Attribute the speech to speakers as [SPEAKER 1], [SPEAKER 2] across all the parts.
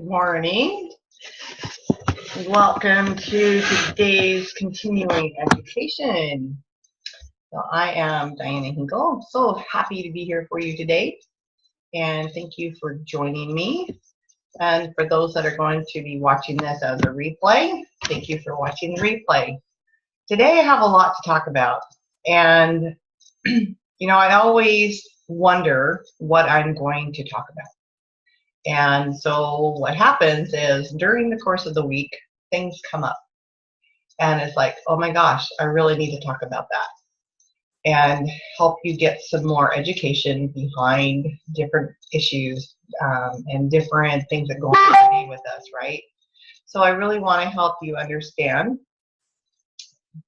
[SPEAKER 1] Good morning. Welcome to today's continuing education. So I am Diana Hinkle. I'm so happy to be here for you today. And thank you for joining me. And for those that are going to be watching this as a replay, thank you for watching the replay. Today I have a lot to talk about. And, I always wonder what I'm going to talk about. And so what happens is during the course of the week, things come up. And it's like, oh my gosh, I really need to talk about that. And help you get some more education behind different issues and different things that go on with us, right? So I really want to help you understand,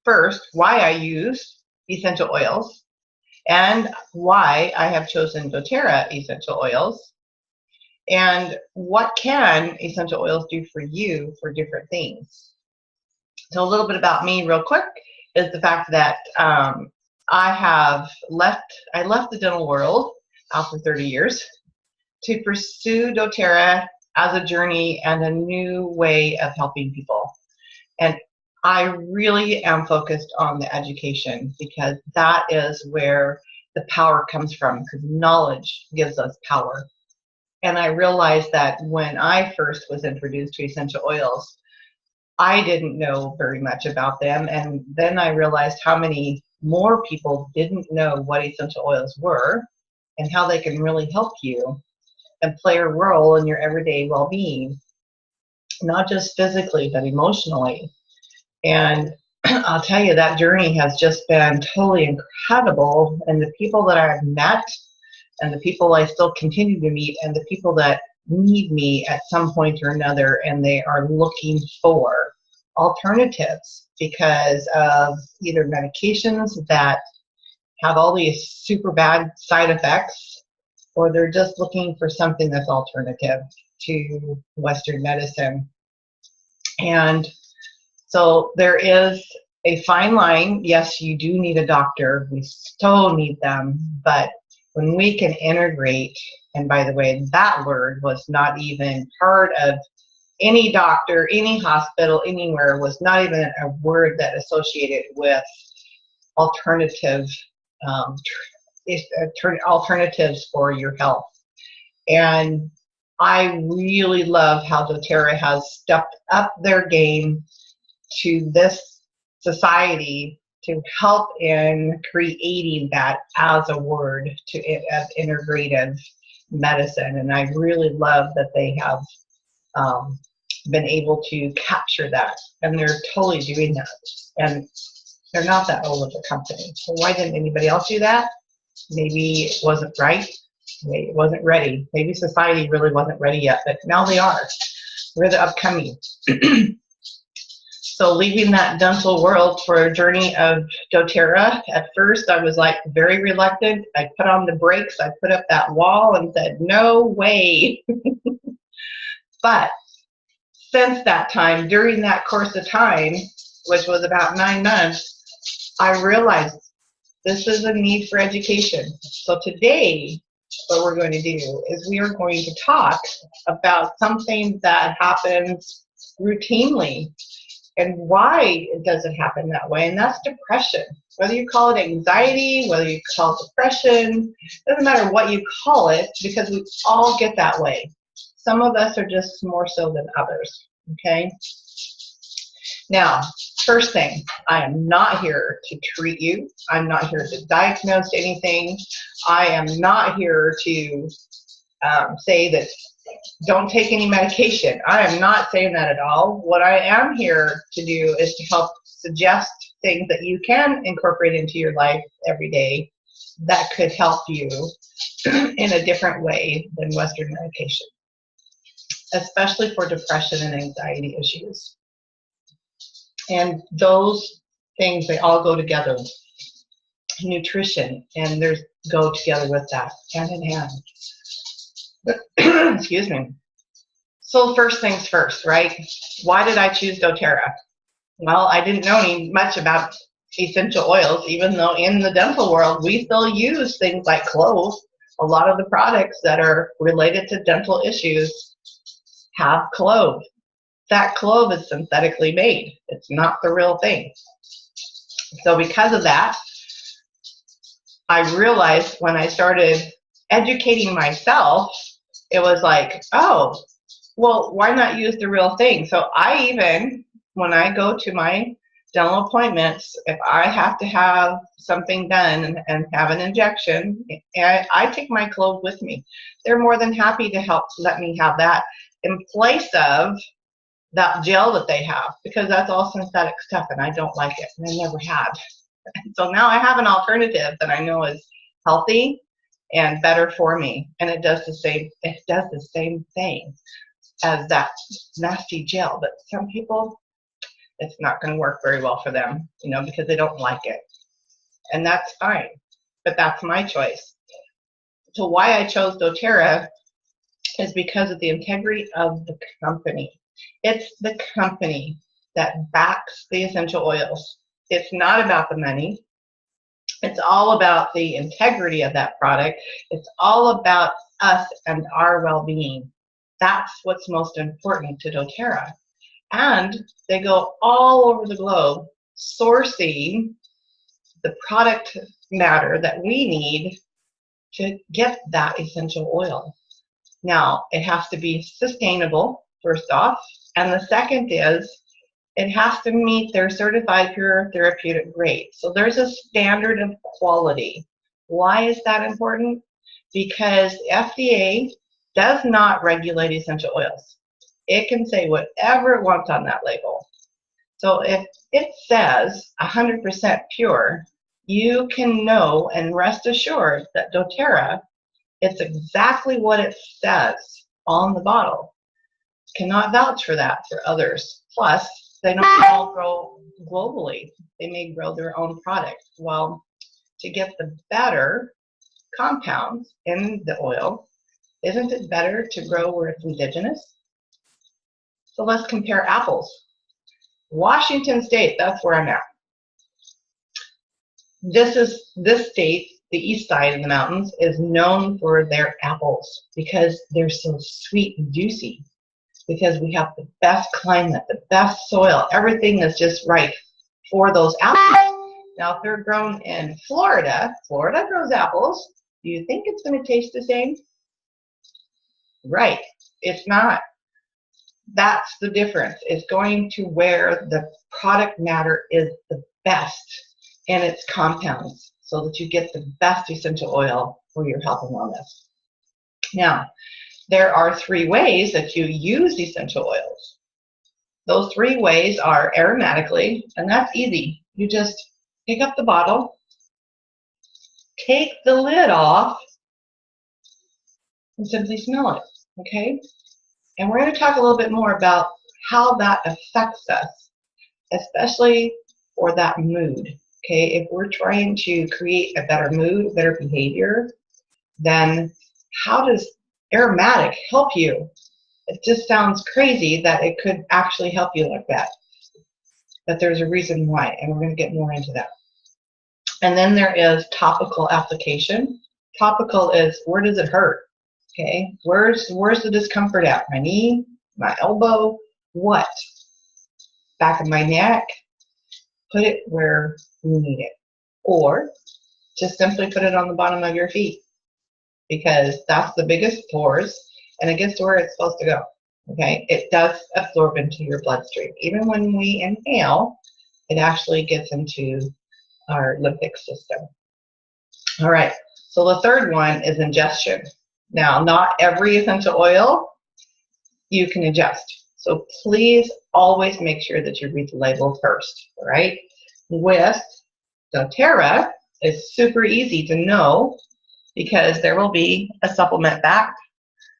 [SPEAKER 1] first, why I use essential oils and why I have chosen doTERRA essential oils. And what can essential oils do for you for different things? So a little bit about me real quick is the fact that I left the dental world after 30 years to pursue doTERRA as a journey and a new way of helping people. And I really am focused on the education because that is where the power comes from, because knowledge gives us power. And I realized that when I first was introduced to essential oils, I didn't know very much about them. And then I realized how many more people didn't know what essential oils were and how they can really help you and play a role in your everyday well-being, not just physically, but emotionally. And I'll tell you, that journey has just been totally incredible. And the people that I've met and the people I still continue to meet and the people that need me at some point or another, and they are looking for alternatives because of either medications that have all these super bad side effects, or they're just looking for something that's alternative to Western medicine. And so there is a fine line. Yes, you do need a doctor. We still need them, but when we can integrate, and by the way, that word was not even part of any doctor, any hospital, anywhere, was not even a word that associated with alternatives for your health. And I really love how doTERRA has stepped up their game to this society to help in creating that as a word as integrative medicine. And I really love that they have been able to capture that, and they're totally doing that. And they're not that old of a company. So why didn't anybody else do that? Maybe it wasn't right. Maybe it wasn't ready. Maybe society really wasn't ready yet, but now they are. We're the upcoming. So leaving that dental world for a journey of doTERRA, at first I was like very reluctant. I put on the brakes. I put up that wall and said, no way. But since that time, during that course of time, which was about 9 months, I realized this is a need for education. So today, what we're going to do is we are going to talk about something that happens routinely and why it doesn't happen that way, and that's depression. Whether you call it anxiety, whether you call it depression, doesn't matter what you call it, because we all get that way. Some of us are just more so than others, okay? Now, first thing, I am not here to treat you. I'm not here to diagnose anything. I am not here to say that don't take any medication. I am not saying that at all. What I am here to do is to help suggest things that you can incorporate into your life every day that could help you in a different way than Western medication, especially for depression and anxiety issues. And those things, they all go together. Nutrition, and there's go together with that, hand in hand. Excuse me. So first things first, right? Why did I choose doTERRA? Well, I didn't know much about essential oils, even though in the dental world, we still use things like cloves. A lot of the products that are related to dental issues have clove. That clove is synthetically made. It's not the real thing. So because of that, I realized when I started educating myself, it was like, oh, well, why not use the real thing? So I even, when I go to my dental appointments, if I have to have something done and have an injection, I take my clove with me. They're more than happy to help let me have that in place of that gel that they have, because that's all synthetic stuff and I don't like it, and I never had. So now I have an alternative that I know is healthy and better for me, and it does the same thing as that nasty gel. But some people, it's not going to work very well for them, you know, because they don't like it, and that's fine. But that's my choice. So why I chose doTERRA is because of the integrity of the company. It's the company that backs the essential oils. It's not about the money. It's all about the integrity of that product. It's all about us and our well-being. That's what's most important to doTERRA. And they go all over the globe sourcing the product matter that we need to get that essential oil. Now, it has to be sustainable, first off. And the second is, it has to meet their certified pure therapeutic grade. So there's a standard of quality. Why is that important? Because FDA does not regulate essential oils. It can say whatever it wants on that label. So if it says 100% pure, you can know and rest assured that doTERRA, it's exactly what it says on the bottle. Cannot vouch for that for others. Plus, they don't all grow globally. They may grow their own product. Well, to get the better compounds in the oil, isn't it better to grow where it's indigenous? So let's compare apples. Washington State, that's where I'm at. This state, the east side of the mountains, is known for their apples because they're so sweet and juicy. Because we have the best climate, the best soil, everything is just right for those apples. Now, if they're grown in Florida, Florida grows apples, do you think it's going to taste the same? Right, it's not. That's the difference. It's going to where the product matter is the best in its compounds so that you get the best essential oil for your health and wellness. Now, there are 3 ways that you use essential oils. Those 3 ways are aromatically, and that's easy. You just pick up the bottle, take the lid off, and simply smell it, okay? And we're going to talk a little bit more about how that affects us, especially for that mood, okay? If we're trying to create a better mood, better behavior, then how does aromatic help you? It just sounds crazy that it could actually help you like that. But there's a reason why, and we're going to get more into that. And then there is topical application. Topical is, where does it hurt? Okay, where's the discomfort at? My knee, my elbow, what? Back of my neck. Put it where you need it. Or just simply put it on the bottom of your feet, because that's the biggest pores, and it gets to where it's supposed to go. Okay, it does absorb into your bloodstream. Even when we inhale, it actually gets into our lymphatic system. All right, so the third one is ingestion. Now, not every essential oil you can ingest. So please always make sure that you read the label first, all right? With doTERRA, it's super easy to know because there will be a supplement back,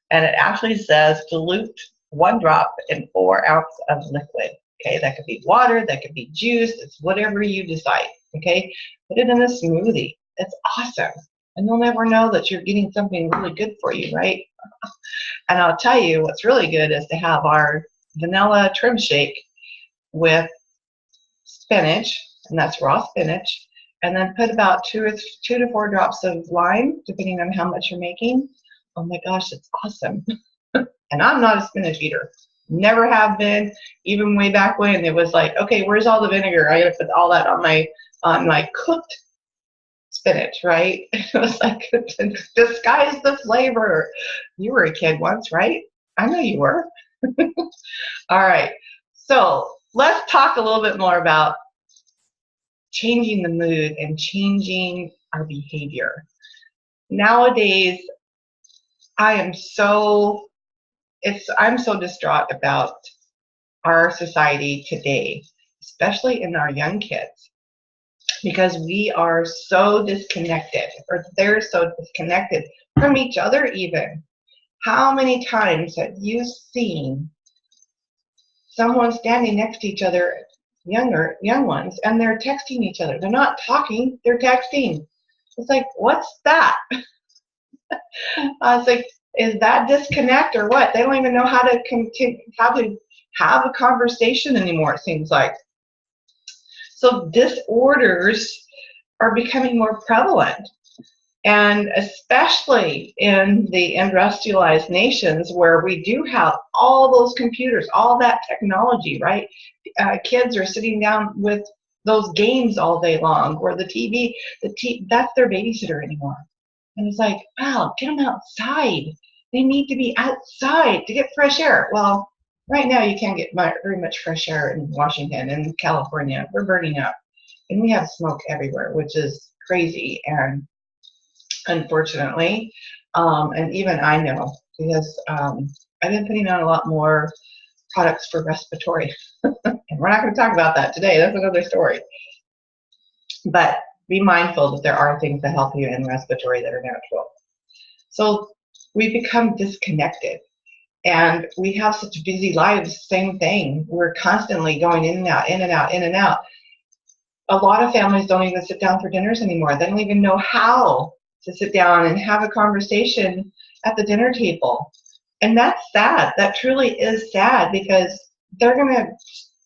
[SPEAKER 1] and it actually says dilute 1 drop in 4 ounces of liquid. Okay, that could be water, that could be juice, it's whatever you decide. Okay, put it in a smoothie. It's awesome. And you'll never know that you're getting something really good for you, right? And I'll tell you what's really good is to have our vanilla trim shake with spinach, and that's raw spinach, and then put about 2 to 4 drops of lime, depending on how much you're making. Oh my gosh, it's awesome. And I'm not a spinach eater. Never have been. Even way back when it was like, okay, where's all the vinegar? I gotta put all that on my cooked spinach, right? It was like, disguise the flavor. You were a kid once, right? I know you were. All right. So let's talk a little bit more about changing the mood and changing our behavior. Nowadays, I'm so distraught about our society today, especially in our young kids, because we are so disconnected, or they're so disconnected from each other even. How many times have you seen someone standing next to each other, young ones, and they're texting each other? They're not talking, they're texting. It's like, what's that? I was like, is that disconnect or what? They don't even know how to continue, how to have a conversation anymore, it seems like. So disorders are becoming more prevalent, and especially in the industrialized nations where we do have all those computers, all that technology, right? Kids are sitting down with those games all day long, or the TV, that's their babysitter anymore. And it's like, wow, get them outside. They need to be outside to get fresh air. Well, right now you can't get very much fresh air in Washington and California. We're burning up. And we have smoke everywhere, which is crazy. And unfortunately, and even I know, because I've been putting on a lot more products for respiratory. And we're not going to talk about that today. That's another story. But be mindful that there are things that help you in respiratory that are natural. So we become disconnected, and we have such busy lives. Same thing. We're constantly going in and out, in and out, in and out. A lot of families don't even sit down for dinners anymore. They don't even know how to sit down and have a conversation at the dinner table. And that's sad. That truly is sad, because they're going to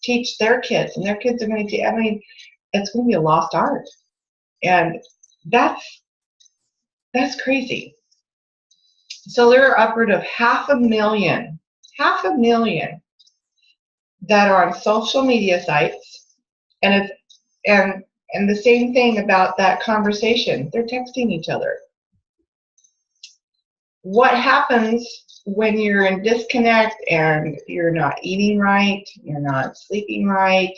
[SPEAKER 1] teach their kids, and their kids are going to, it's going to be a lost art. And that's crazy. So there are upward of 500,000 that are on social media sites, and the same thing about that conversation. They're texting each other. What happens when you're in disconnect and you're not eating right, you're not sleeping right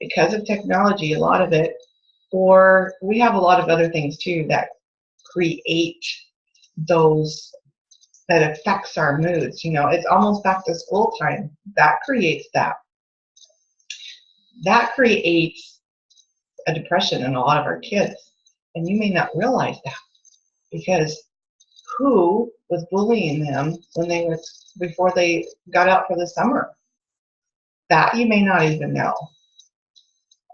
[SPEAKER 1] because of technology, a lot of it, or we have a lot of other things too that create those, that affects our moods. You know, it's almost back to school time. That creates that. That creates a depression in a lot of our kids. And you may not realize that, because who was bullying them when they were, before they got out for the summer? That you may not even know.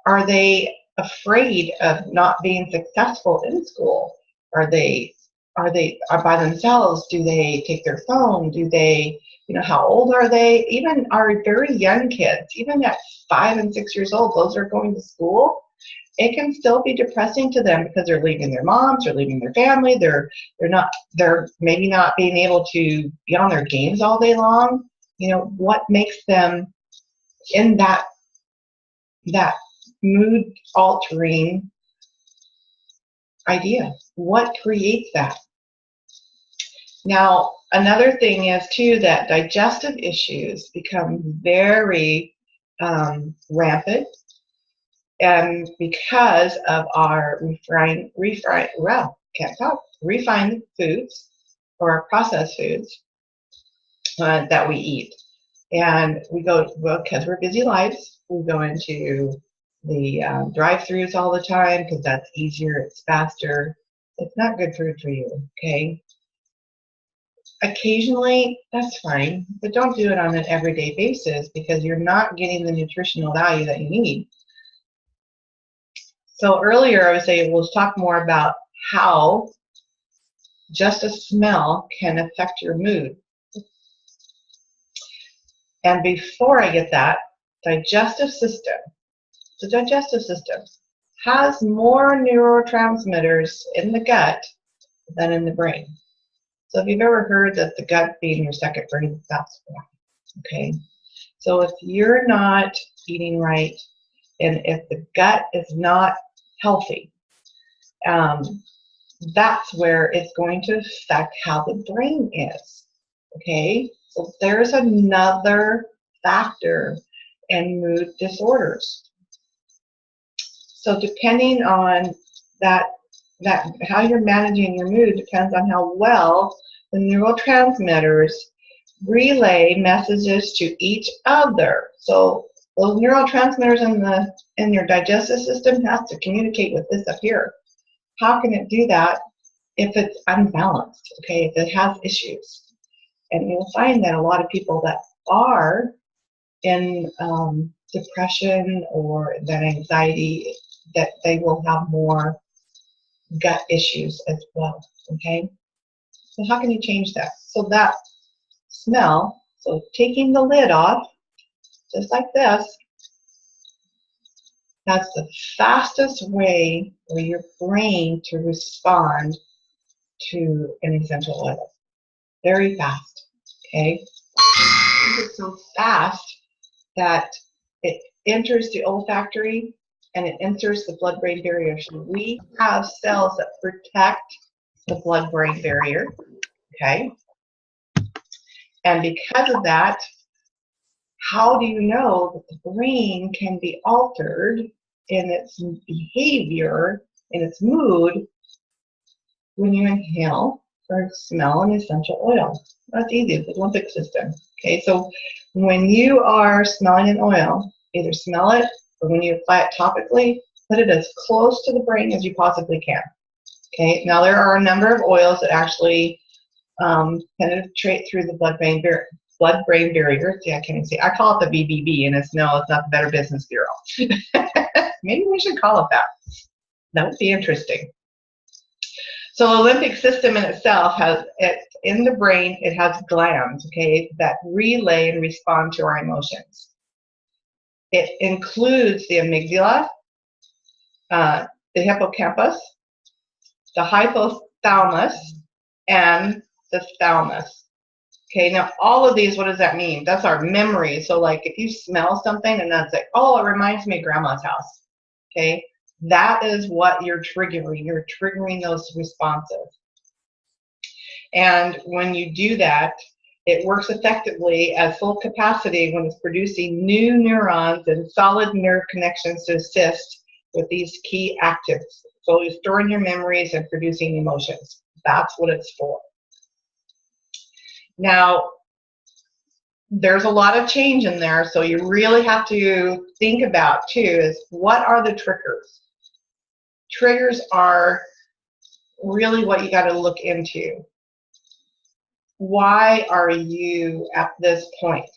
[SPEAKER 1] Are they afraid of not being successful in school? Are they by themselves? Do they take their phone? Do they, how old are they? Even our very young kids, even at 5 and 6 years old, those are going to school. It can still be depressing to them because they're leaving their moms, they're leaving their family, they're maybe not being able to be on their games all day long. What makes them in that mood altering idea? What creates that? Now, another thing is too that digestive issues become very rampant, and because of our refined foods or processed foods that we eat. And we go, well, because we're busy lives, we go into the drive-thrus all the time because that's easier, it's faster. It's not good food for you, okay? Occasionally, that's fine, but don't do it on an everyday basis, because you're not getting the nutritional value that you need. So earlier I was saying, we'll talk more about how just a smell can affect your mood. And before I get that, the digestive system has more neurotransmitters in the gut than in the brain. So if you've ever heard that the gut being your second brain, that's why. Okay. So if you're not eating right, and if the gut is not healthy, that's where it's going to affect how the brain is. Okay, so there's another factor in mood disorders. So depending on that how you're managing your mood depends on how well the neurotransmitters relay messages to each other. So those neurotransmitters in your digestive system has to communicate with this up here. How can it do that if it's unbalanced? Okay, if it has issues. And you'll find that a lot of people that are in depression or that anxiety, that they will have more gut issues as well. Okay, so how can you change that? So that smell, so taking the lid off, just like this, that's the fastest way for your brain to respond to an essential oil. Very fast. Okay, it's so fast that it enters the olfactory and it enters the blood-brain barrier. So we have cells that protect the blood-brain barrier, okay? And because of that, how do you know that the brain can be altered in its behavior, in its mood, when you inhale or smell an essential oil? That's easy, it's the limbic system. Okay, so when you are smelling an oil, either smell it or when you apply it topically, put it as close to the brain as you possibly can. Okay, now there are a number of oils that actually penetrate through the blood-brain barrier. See, I can't even say. I call it the BBB, and it's not the Better Business Bureau. Maybe we should call it that. That would be interesting. So the limbic system in itself in the brain, it has glands, okay, that relay and respond to our emotions. It includes the amygdala, the hippocampus, the hypothalamus, and the thalamus. Okay, now all of these, what does that mean? That's our memory. So like if you smell something and that's like, oh, it reminds me of grandma's house. Okay, that is what you're triggering. You're triggering those responses. And when you do that, it works effectively at full capacity when it's producing new neurons and solid nerve connections to assist with these key actives. So you're storing your memories and producing emotions. That's what it's for. Now, there's a lot of change in there, so you really have to think about, too, is what are the triggers? Triggers are really what you got to look into. Why are you at this point?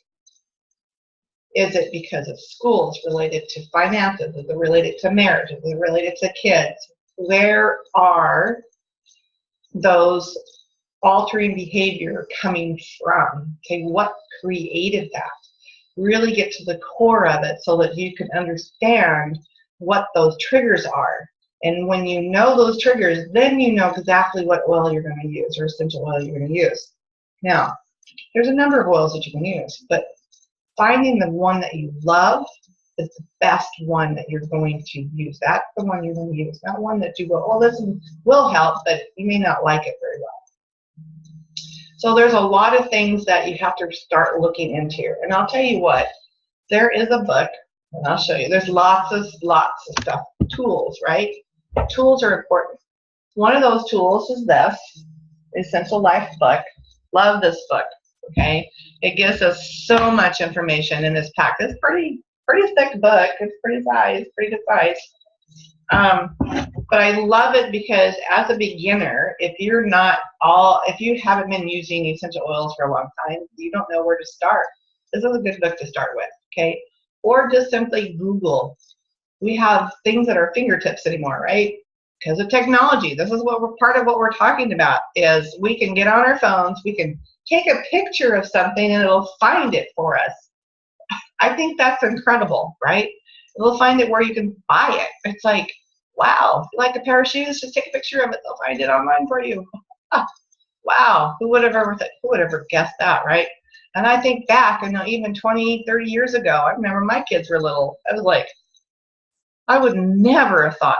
[SPEAKER 1] Is it because of schools related to finances? Is it related to marriage? Is it related to kids? Where are those altering behavior coming from? Okay, what created that? Really get to the core of it so that you can understand what those triggers are. And when you know those triggers, then you know exactly what oil you're going to use or essential oil you're going to use. Now, there's a number of oils that you can use, but finding the one that you love is the best one that you're going to use. That's the one you're going to use, not one that you go, oh, this will help, but you may not like it very well. So there's a lot of things that you have to start looking into. And I'll tell you what, there is a book, and I'll show you. There's lots of stuff. Tools, right? Tools are important. One of those tools is this, Essential Life book. Love this book, okay? It gives us so much information in this pack. It's pretty thick book. It's pretty good size. But I love it because as a beginner, if you haven't been using essential oils for a long time, you don't know where to start. This is a good book to start with, okay? Or just simply Google. We have things at our fingertips anymore, right? Because of technology. This is part of what we're talking about is we can get on our phones, we can take a picture of something and it'll find it for us. I think that's incredible, right? It'll find it where you can buy it. It's like, wow, if you like a pair of shoes, just take a picture of it. They'll find it online for you. Wow, who would have ever who would ever guessed that, right? And I think back, even 20, 30 years ago, I remember my kids were little. I was like, I would never have thought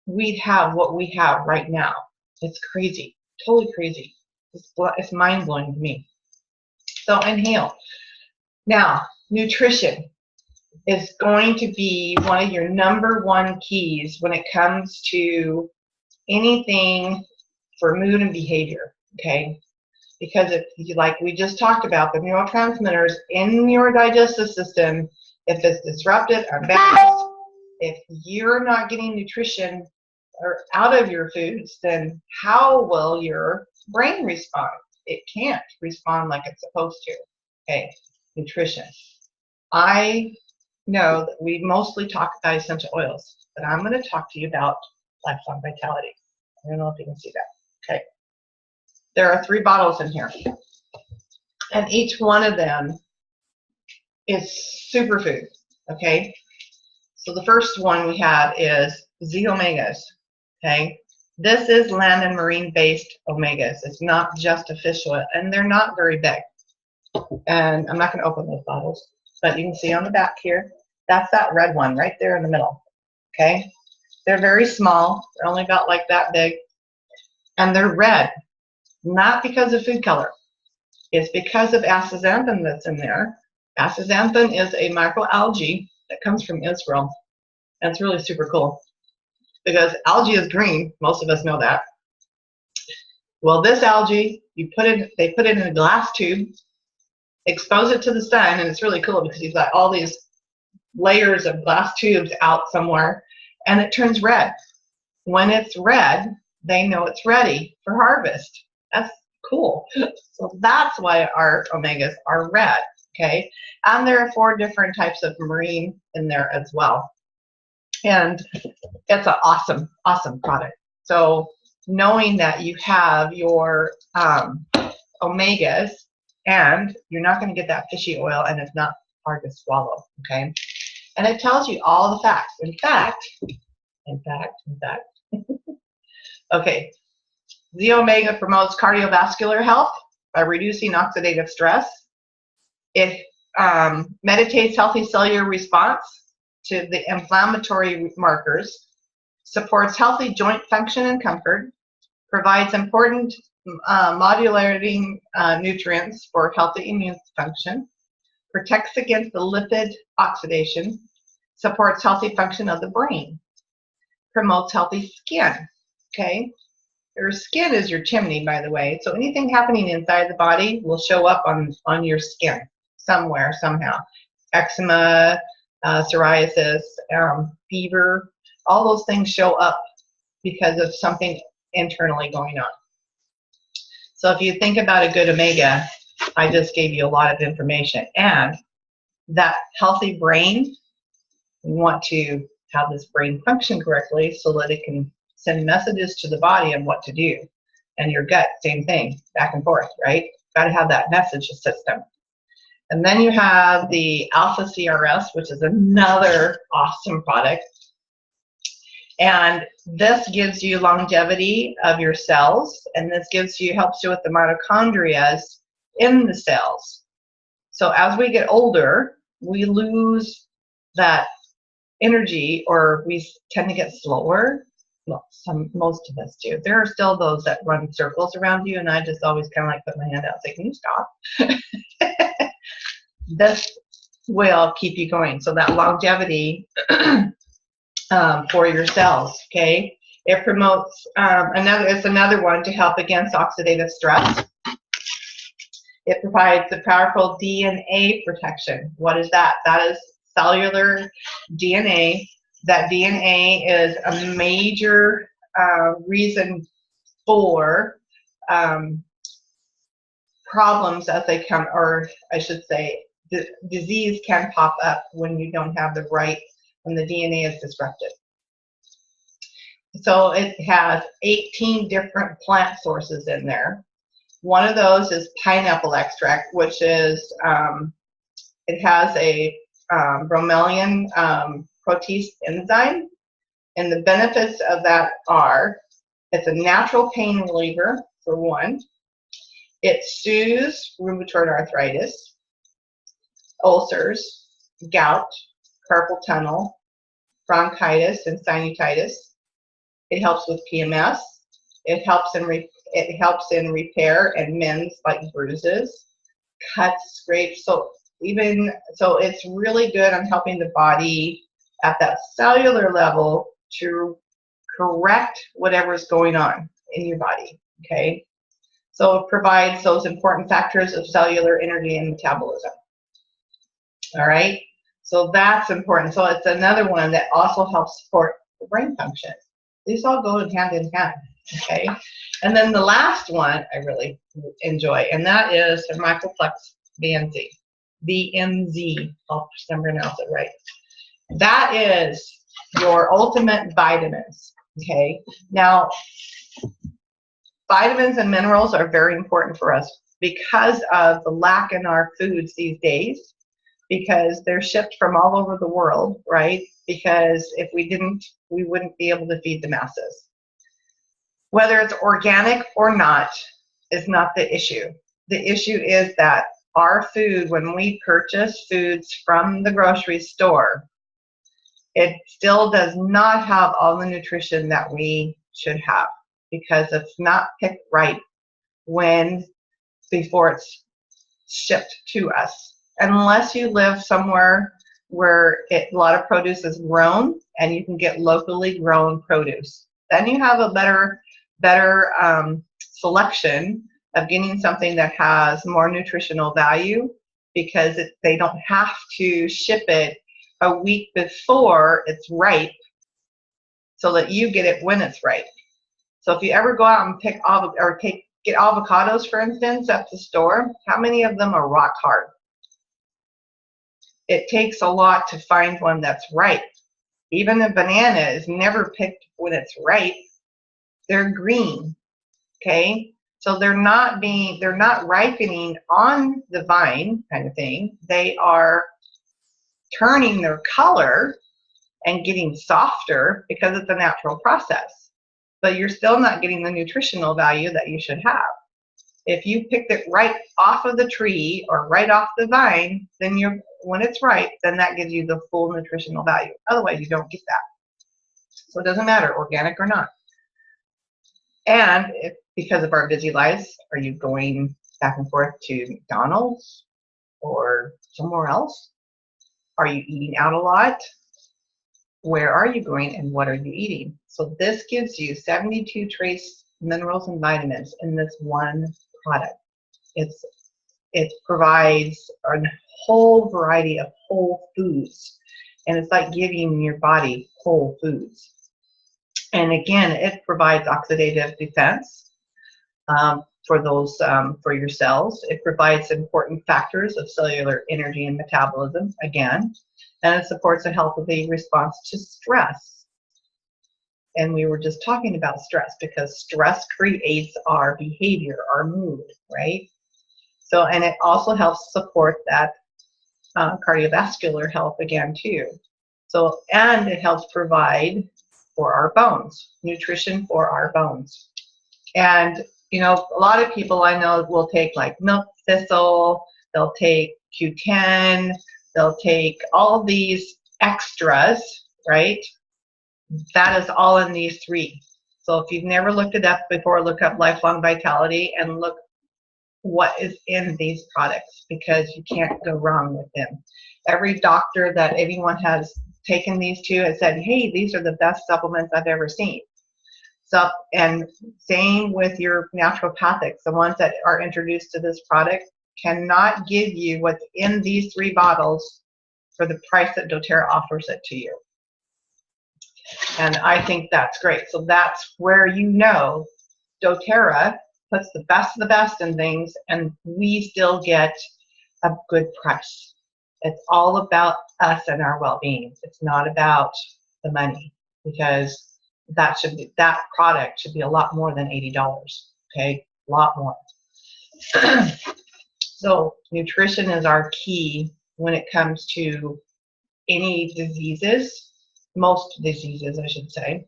[SPEAKER 1] we'd have what we have right now. It's crazy, totally crazy. It's mind-blowing to me. So inhale. Now, nutrition is going to be one of your number one keys when it comes to anything for mood and behavior, okay? Because if, like we just talked about, the neurotransmitters in your digestive system, if it's disrupted or balanced, if you're not getting nutrition or out of your foods, then how will your brain respond? It can't respond like it's supposed to. Okay, nutrition. I know that we mostly talk about essential oils, but I'm going to talk to you about lifelong vitality. I don't know if you can see that. Okay. There are 3 bottles in here, and each one of them is superfood. Okay. So the first one we have is Z omegas. Okay. This is land and marine based omegas. It's not just a fish oil, and they're not very big. And I'm not going to open those bottles, but you can see on the back here, that's that red one right there in the middle. Okay. They're very small. They're only about like that big, and they're red, not because of food color. It's because of astaxanthin that's in there. Astaxanthin is a microalgae that comes from Israel. And it's really super cool because algae is green. Most of us know that. Well, this algae, they put it in a glass tube, expose it to the sun, and it's really cool because you've got all these layers of glass tubes out somewhere, and it turns red. When it's red, they know it's ready for harvest. That's cool. So that's why our omegas are red, okay? And there are 4 different types of marine in there as well. And it's an awesome, awesome product. So knowing that you have your omegas, and you're not going to get that fishy oil, and it's not hard to swallow, okay? And it tells you all the facts. In fact, okay, Z omega promotes cardiovascular health by reducing oxidative stress. It meditates healthy cellular response to the inflammatory markers, supports healthy joint function and comfort, provides important modulating nutrients for healthy immune function, protects against the lipid oxidation, supports healthy function of the brain, promotes healthy skin, okay? Your skin is your chimney, by the way, so anything happening inside the body will show up on your skin somewhere, somehow. Eczema, psoriasis, fever, all those things show up because of something internally going on. So if you think about a good omega, I just gave you a lot of information. And that healthy brain, we want to have this brain function correctly so that it can send messages to the body on what to do. And your gut, same thing, back and forth, right? Got to have that message system. And then you have the Alpha CRS, which is another awesome product. And this gives you longevity of your cells, and this helps you with the mitochondria in the cells. So as we get older, we lose that energy, or we tend to get slower. Well, most of us do. There are still those that run circles around you, and I just always kind of like put my hand out and say, can you stop? This will keep you going. So that longevity for your cells, okay? It promotes it's another one to help against oxidative stress. It provides the powerful DNA protection. What is that? That is cellular DNA. That DNA is a major reason for problems as they come, or I should say, disease can pop up when you don't have the right, when the DNA is disrupted. So it has 18 different plant sources in there. One of those is pineapple extract, which is, it has a bromelain protease enzyme. And the benefits of that are, it's a natural pain reliever, for one. It soothes rheumatoid arthritis, ulcers, gout, carpal tunnel, bronchitis, and sinusitis. It helps with PMS. It helps in repair and mends like bruises, cuts, scrapes. So it's really good on helping the body at that cellular level to correct whatever's going on in your body. Okay, so it provides those important factors of cellular energy and metabolism. All right, so that's important. So it's another one that also helps support the brain function. These all go hand in hand. Okay, and then the last one I really enjoy, and that is the Microplex VMZ. VMZ. I'll pronounce it right. That is your ultimate vitamins. Okay, now vitamins and minerals are very important for us because of the lack in our foods these days, because they're shipped from all over the world, right? Because if we didn't, we wouldn't be able to feed the masses. Whether it's organic or not is not the issue. The issue is that our food, when we purchase foods from the grocery store, it still does not have all the nutrition that we should have, because it's not picked right before it's shipped to us. Unless you live somewhere where a lot of produce is grown and you can get locally grown produce, then you have a better selection of getting something that has more nutritional value, because they don't have to ship it a week before it's ripe so that you get it when it's ripe. So if you ever go out and get avocados, for instance, at the store, how many of them are rock hard? It takes a lot to find one that's ripe. Even a banana is never picked when it's ripe. They're green, okay? So they're not ripening on the vine kind of thing. They are turning their color and getting softer because it's a natural process. But you're still not getting the nutritional value that you should have. If you picked it right off of the tree or right off the vine, then when it's ripe, then that gives you the full nutritional value. Otherwise, you don't get that. So it doesn't matter, organic or not. And because of our busy lives, are you going back and forth to McDonald's or somewhere else? Are you eating out a lot? Where are you going and what are you eating? So this gives you 72 trace minerals and vitamins in this one product. It provides a whole variety of whole foods, and it's like giving your body whole foods. And again, it provides oxidative defense for your cells. It provides important factors of cellular energy and metabolism, again, and it supports a healthy response to stress. And we were just talking about stress, because stress creates our behavior, our mood, right? So, and it also helps support that cardiovascular health again too. So, and it helps provide for our bones, nutrition for our bones. And, you know, a lot of people I know will take like milk thistle, they'll take Q10, they'll take all these extras, right? That is all in these three. So if you've never looked it up before, look up Lifelong Vitality and look what is in these products, because you can't go wrong with them. Every doctor that anyone has taken these to has said, hey, these are the best supplements I've ever seen. So, and same with your naturopathics. The ones that are introduced to this product cannot give you what's in these three bottles for the price that doTERRA offers it to you. And I think that's great. So that's where you know doTERRA puts the best of the best in things, and we still get a good price. It's all about us and our well-being. It's not about the money, because that product should be a lot more than $80. Okay, a lot more. So nutrition is our key when it comes to any diseases, most diseases, I should say.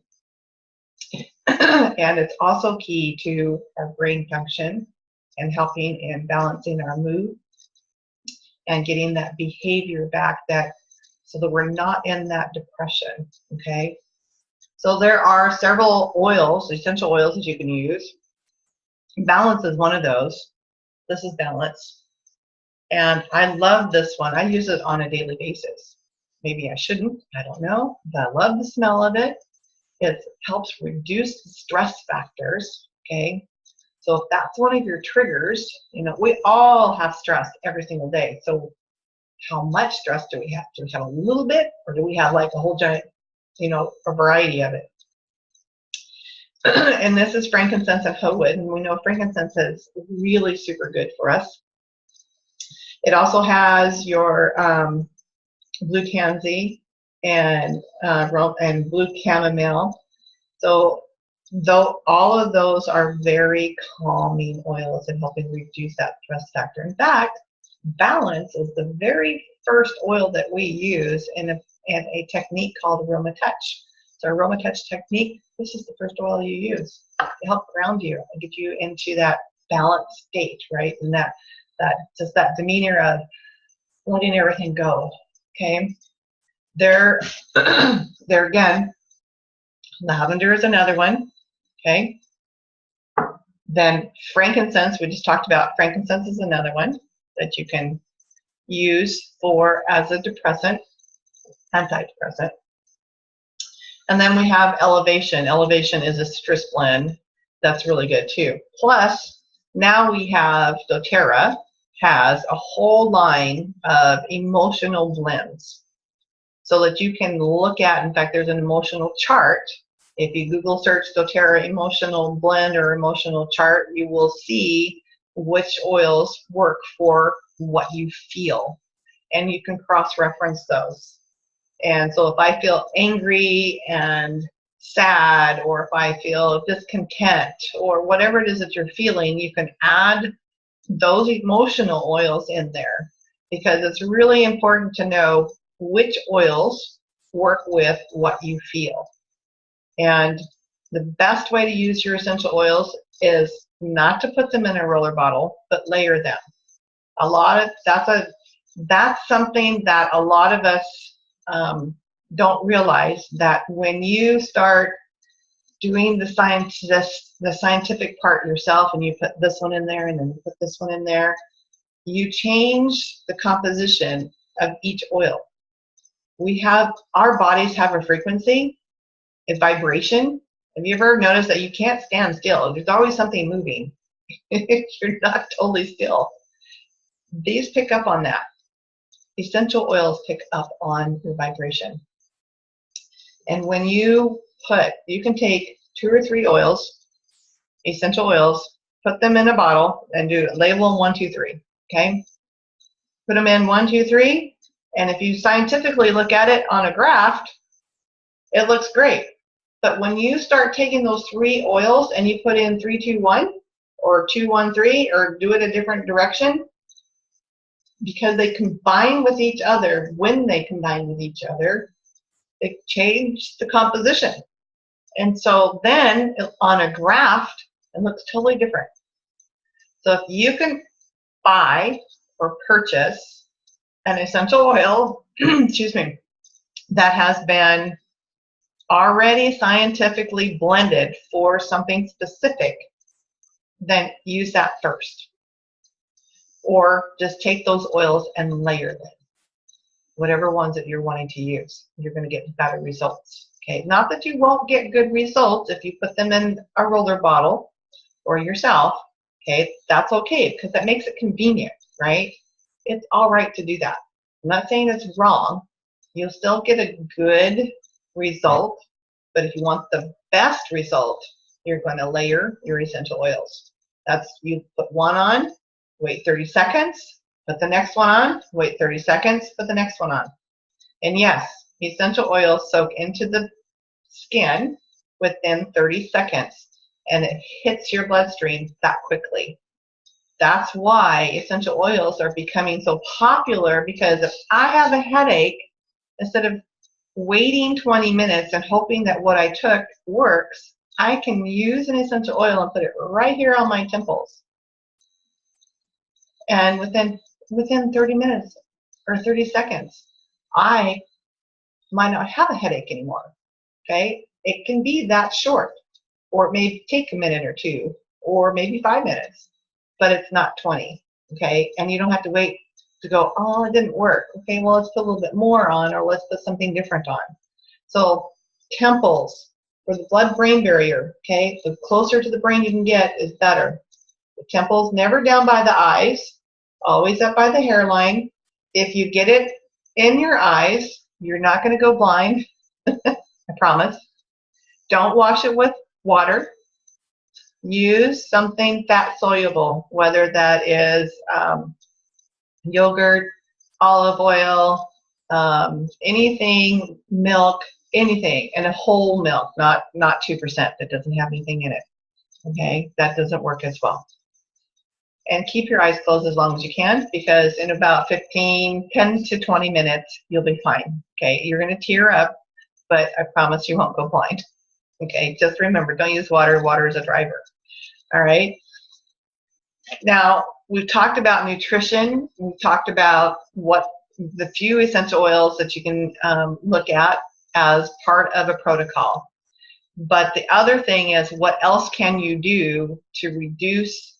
[SPEAKER 1] And it's also key to our brain function, and helping in balancing our mood and getting that behavior back, so that we're not in that depression, okay? So there are several oils, essential oils that you can use. Balance is one of those. This is Balance. And I love this one. I use it on a daily basis. Maybe I shouldn't, I don't know, but I love the smell of it. It helps reduce stress factors, okay? So if that's one of your triggers, we all have stress every single day. So how much stress do we have? Do we have a little bit, or do we have like a whole giant, a variety of it? And this is frankincense and hoe wood, and we know frankincense is really super good for us. It also has your blue tansy and blue chamomile. So though all of those are very calming oils and helping reduce that stress factor. In fact, Balance is the very first oil that we use in a technique called Aroma Touch. So Aroma Touch technique, this is the first oil you use to help ground you and get you into that balanced state, right? And that just that demeanor of letting everything go. Okay. There again, lavender is another one. Okay. Then frankincense, we just talked about. Frankincense is another one that you can use as a depressant, antidepressant. And then we have Elevation. Elevation is a citrus blend that's really good too. Plus, now we have doTERRA has a whole line of emotional blends so that you can look at. In fact, there's an emotional chart. If you Google search doTERRA emotional blend or emotional chart, you will see which oils work for what you feel, and you can cross-reference those. And so if I feel angry and sad, or if I feel discontent, or whatever it is that you're feeling, you can add those emotional oils in there, because it's really important to know which oils work with what you feel. And the best way to use your essential oils is not to put them in a roller bottle, but layer them. That's something that a lot of us don't realize, that when you start doing the scientific part yourself, and you put this one in there and then you put this one in there, you change the composition of each oil. Our bodies have a frequency, a vibration. Have you ever noticed that you can't stand still? There's always something moving. You're not totally still. These pick up on that. Essential oils pick up on your vibration. And when you can take 2 or 3 oils, essential oils, put them in a bottle and label them 1, 2, 3. Okay? Put them in 1, 2, 3. And if you scientifically look at it on a graph, it looks great. But when you start taking those 3 oils and you put in 3, 2, 1, or 2, 1, 3, or do it a different direction, because they combine with each other, when they combine with each other, they change the composition. And so then on a graph, it looks totally different. So if you can buy or purchase an essential oil, excuse me, that has been already scientifically blended for something specific, then use that first. Or just take those oils and layer them. Whatever ones that you're wanting to use, you're going to get better results. Okay, not that you won't get good results if you put them in a roller bottle or yourself. Okay, that's okay, because that makes it convenient, right? It's all right to do that. I'm not saying it's wrong. You'll still get a good result, but if you want the best result, you're going to layer your essential oils. That's, you put one on, wait 30 seconds, put the next one on, wait 30 seconds, put the next one on. And yes, essential oils soak into the skin within 30 seconds, and it hits your bloodstream that quickly. That's why essential oils are becoming so popular, because if I have a headache, instead of waiting 20 minutes and hoping that what I took works, I can use an essential oil and put it right here on my temples. And within 30 minutes or 30 seconds, I might not have a headache anymore. Okay? It can be that short, or it may take a minute or two, or maybe 5 minutes, but it's not 20. Okay? And you don't have to wait to go, oh, it didn't work. Okay, well, let's put a little bit more on, or let's put something different on. So temples for the blood-brain barrier, okay, the closer to the brain you can get is better. The temples, never down by the eyes, always up by the hairline. If you get it in your eyes, you're not going to go blind, I promise. Don't wash it with water. Use something fat soluble, whether that is yogurt, olive oil, anything, milk, anything, and a whole milk, not 2% that doesn't have anything in it. Okay, that doesn't work as well. And keep your eyes closed as long as you can, because in about 10 to 20 minutes, you'll be fine. Okay, you're going to tear up, but I promise you won't go blind. Okay, just remember, don't use water. Water is a driver. All right. Now, we've talked about nutrition. We've talked about what the few essential oils that you can look at as part of a protocol. But the other thing is, what else can you do to reduce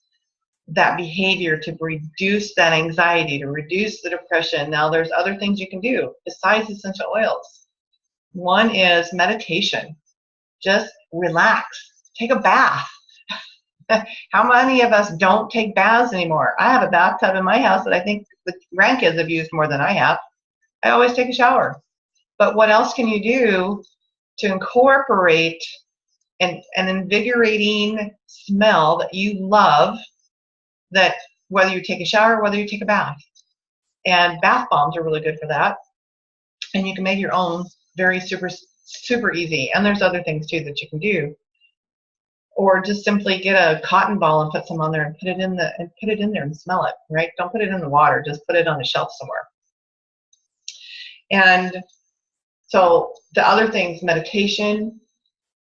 [SPEAKER 1] that behavior, to reduce that anxiety, to reduce the depression? Now, there's other things you can do besides essential oils. One is meditation. Just relax. Take a bath. How many of us don't take baths anymore? I have a bathtub in my house that I think the grandkids have used more than I have. I always take a shower. But what else can you do to incorporate an invigorating smell that you love, that whether you take a shower, whether you take a bath? And bath bombs are really good for that. And you can make your own very super easy. And there's other things too that you can do. Or just simply get a cotton ball and put some on there and put it in there and smell it, right? Don't put it in the water, just put it on the shelf somewhere. And so the other things, meditation,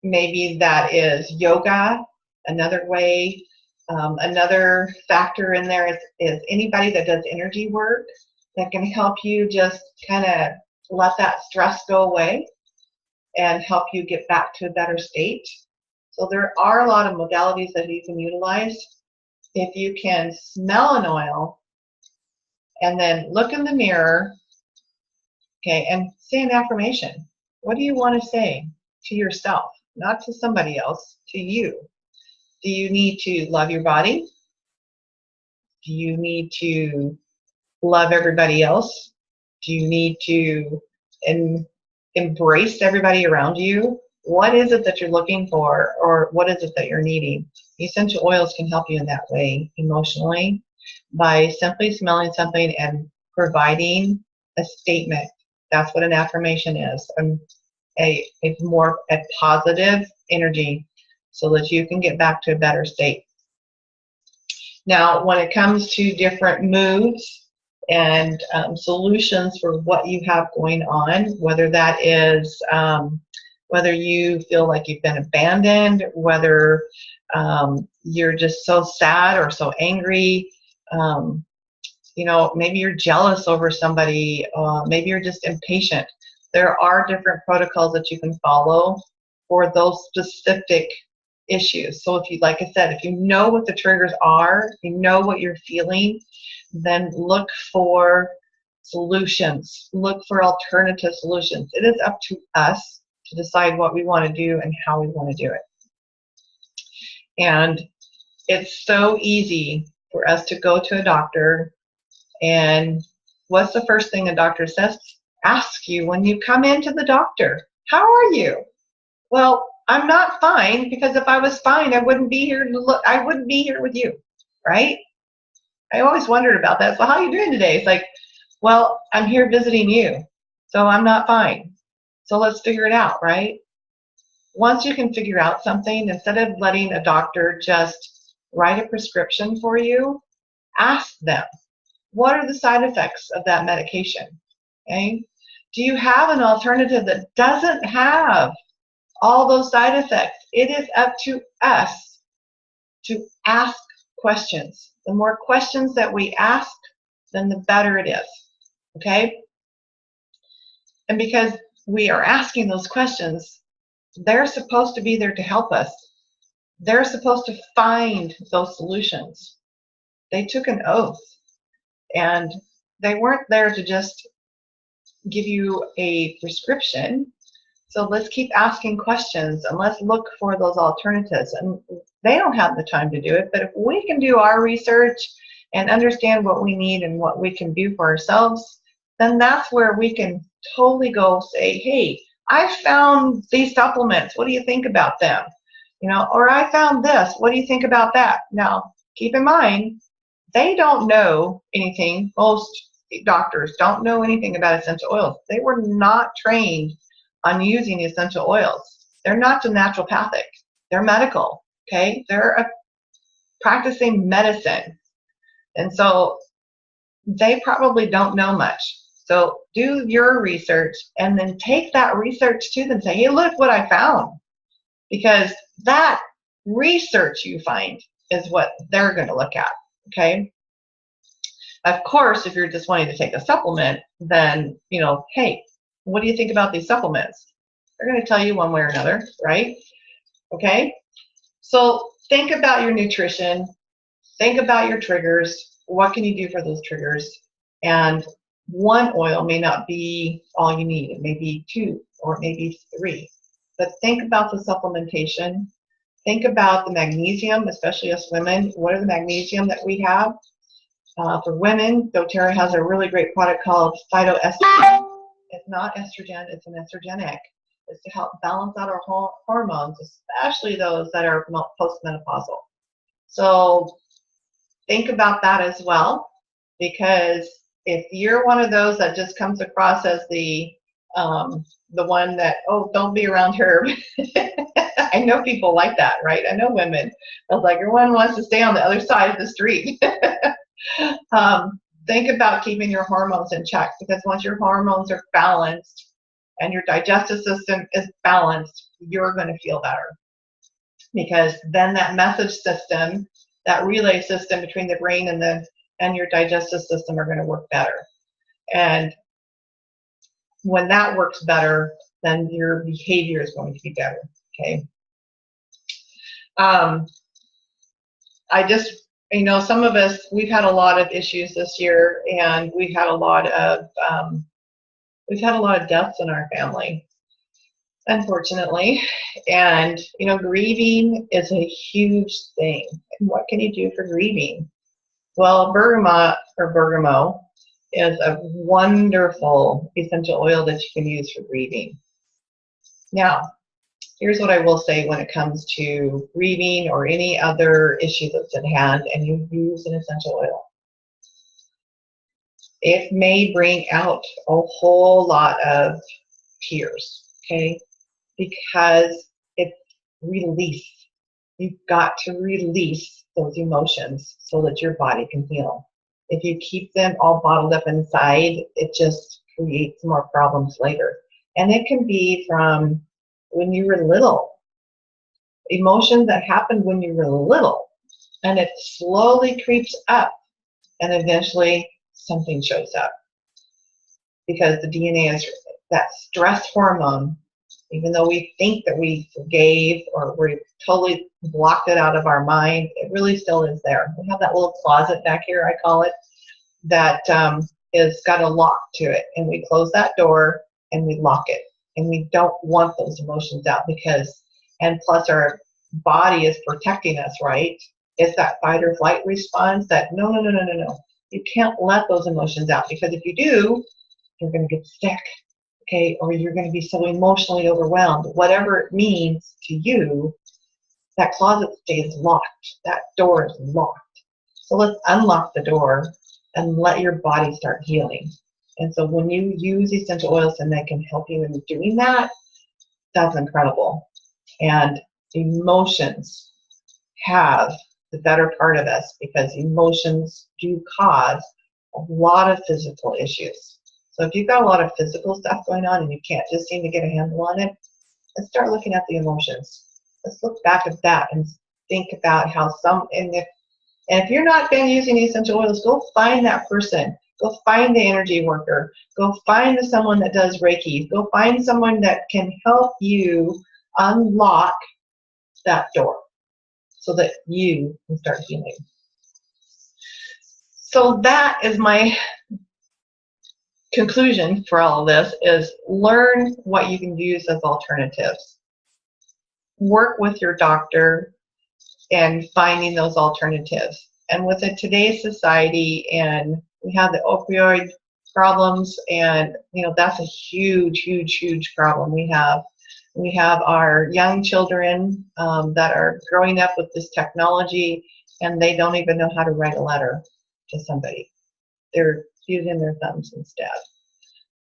[SPEAKER 1] maybe that is yoga, another way. Another factor in there is anybody that does energy work that can help you just kind of let that stress go away and help you get back to a better state. So there are a lot of modalities that you can utilize. If you can smell an oil and then look in the mirror, okay, and say an affirmation. What do you want to say to yourself? Not to somebody else, to you. Do you need to love your body? Do you need to love everybody else? Do you need to embrace everybody around you? What is it that you're looking for, or what is it that you're needing? Essential oils can help you in that way emotionally by simply smelling something and providing a statement. That's what an affirmation is, a positive energy so that you can get back to a better state. Now, when it comes to different moods and solutions for what you have going on, whether that is whether you feel like you've been abandoned, whether you're just so sad or so angry, maybe you're jealous over somebody, maybe you're just impatient. There are different protocols that you can follow for those specific issues. So if you, like I said, if you know what the triggers are, you know what you're feeling, then look for solutions. Look for alternative solutions. It is up to us to decide what we want to do and how we want to do it. And it's so easy for us to go to a doctor, and what's the first thing a doctor says? Ask you when you come into the doctor, how are you? Well, I'm not fine, because if I was fine, I wouldn't be here I wouldn't be here with you, right? I always wondered about that. So how are you doing today? It's like, well, I'm here visiting you, so I'm not fine. So let's figure it out, right? Once you can figure out something, instead of letting a doctor just write a prescription for you, ask them, what are the side effects of that medication? Okay? Do you have an alternative that doesn't have all those side effects? It is up to us to ask questions. The more questions that we ask, then the better it is. Okay? And because we are asking those questions, they're supposed to be there to help us. They're supposed to find those solutions. They took an oath, and they weren't there to just give you a prescription. So let's keep asking questions and let's look for those alternatives. And they don't have the time to do it, but if we can do our research and understand what we need and what we can do for ourselves, then that's where we can totally go say, hey, I found these supplements. What do you think about them? You know, or I found this. What do you think about that? Now, keep in mind, they don't know anything. Most doctors don't know anything about essential oils. They were not trained on using essential oils. They're not naturopathic. They're medical. Okay, they're practicing medicine, and so they probably don't know much. So do your research and then take that research to them. Say, hey, look what I found. Because that research you find is what they're going to look at. Okay. Of course, if you're just wanting to take a supplement, then, you know, hey, what do you think about these supplements? They're going to tell you one way or another, right? Okay. So think about your nutrition. Think about your triggers. What can you do for those triggers? And one oil may not be all you need. It may be 2 or it may be 3. But think about the supplementation. Think about the magnesium, especially us women. What are the magnesium that we have? For women, doTERRA has a really great product called phytoestrogen. It's not estrogen, it's an estrogenic. It's to help balance out our hormones, especially those that are postmenopausal. So think about that as well, because if you're one of those that just comes across as the one that, oh, don't be around her. I know people like that, right? I know women. I was like, everyone wants to stay on the other side of the street. Think about keeping your hormones in check, because once your hormones are balanced and your digestive system is balanced, you're going to feel better. Because then that message system, that relay system between the brain and your digestive system are going to work better. And when that works better, then your behavior is going to be better. Okay. I just, you know, some of us, we've had a lot of issues this year, and we've had a lot of deaths in our family, unfortunately. And, you know, grieving is a huge thing. And what can you do for grieving? Well, bergamot or bergamot is a wonderful essential oil that you can use for grieving. Now, here's what I will say when it comes to grieving or any other issue that's at hand and you use an essential oil. It may bring out a whole lot of tears, okay? Because it's release. You've got to release those emotions so that your body can heal. If you keep them all bottled up inside, it just creates more problems later. And it can be from when you were little. Emotions that happened when you were little. And it slowly creeps up. And eventually something shows up. Because the DNA is that stress hormone. Even though we think that we forgave or we totally blocked it out of our mind, it really still is there. We have that little closet back here, I call it, that is got a lock to it. And we close that door and we lock it. And we don't want those emotions out because, and plus our body is protecting us, right? It's that fight or flight response that no. You can't let those emotions out, because if you do, you're going to get sick. Okay, or you're going to be so emotionally overwhelmed. Whatever it means to you, that closet stays locked. That door is locked. So let's unlock the door and let your body start healing. And so when you use essential oils and they can help you in doing that, that's incredible. And emotions have the better part of us, because emotions do cause a lot of physical issues. So if you've got a lot of physical stuff going on and you can't just seem to get a handle on it, let's start looking at the emotions. Let's look back at that and think about how and if And if you're not been using essential oils, go find that person. Go find the energy worker. Go find someone that does Reiki. Go find someone that can help you unlock that door so that you can start healing. So that is my conclusion for all of this, is learn what you can use as alternatives. Work with your doctor and finding those alternatives. And with today's society, and we have the opioid problems, and that's a huge problem we have. We have our young children that are growing up with this technology, and they don't even know how to write a letter to somebody. They're using their thumbs instead.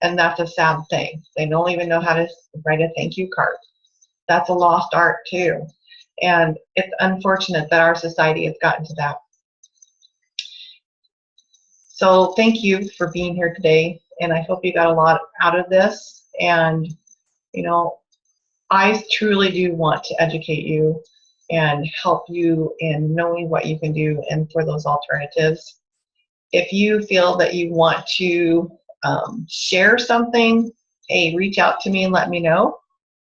[SPEAKER 1] And that's a sad thing. They don't even know how to write a thank you card. That's a lost art too. And it's unfortunate that our society has gotten to that. So thank you for being here today, and I hope you got a lot out of this. And I truly do want to educate you and help you in knowing what you can do and for those alternatives. If you feel that you want to share something, hey, reach out to me and let me know.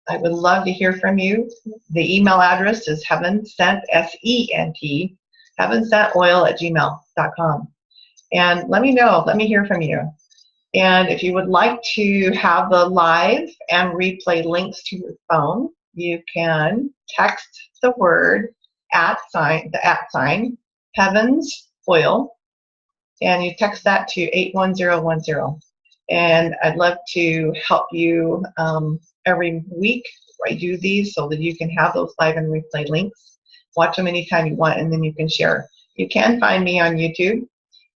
[SPEAKER 1] I would love to hear from you. The email address is heavensent, S-E-N-T, heavensentoil@gmail.com. And let me know. Let me hear from you. And if you would like to have the live and replay links to your phone, you can text the word @ Heavens Oil, and you text that to 81010. And I'd love to help you every week. I do these so that you can have those live and replay links. Watch them anytime you want, and then you can share. You can find me on YouTube,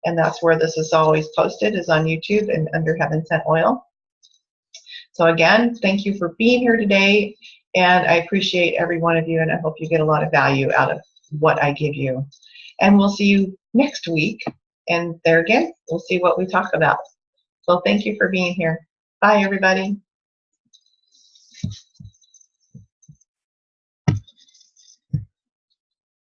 [SPEAKER 1] and that's where this is always posted, is on YouTube and under Heaven Sent Oil. So again, thank you for being here today, and I appreciate every one of you, and I hope you get a lot of value out of what I give you. And we'll see you next week, and there again, we'll see what we talk about. So thank you for being here. Bye, everybody.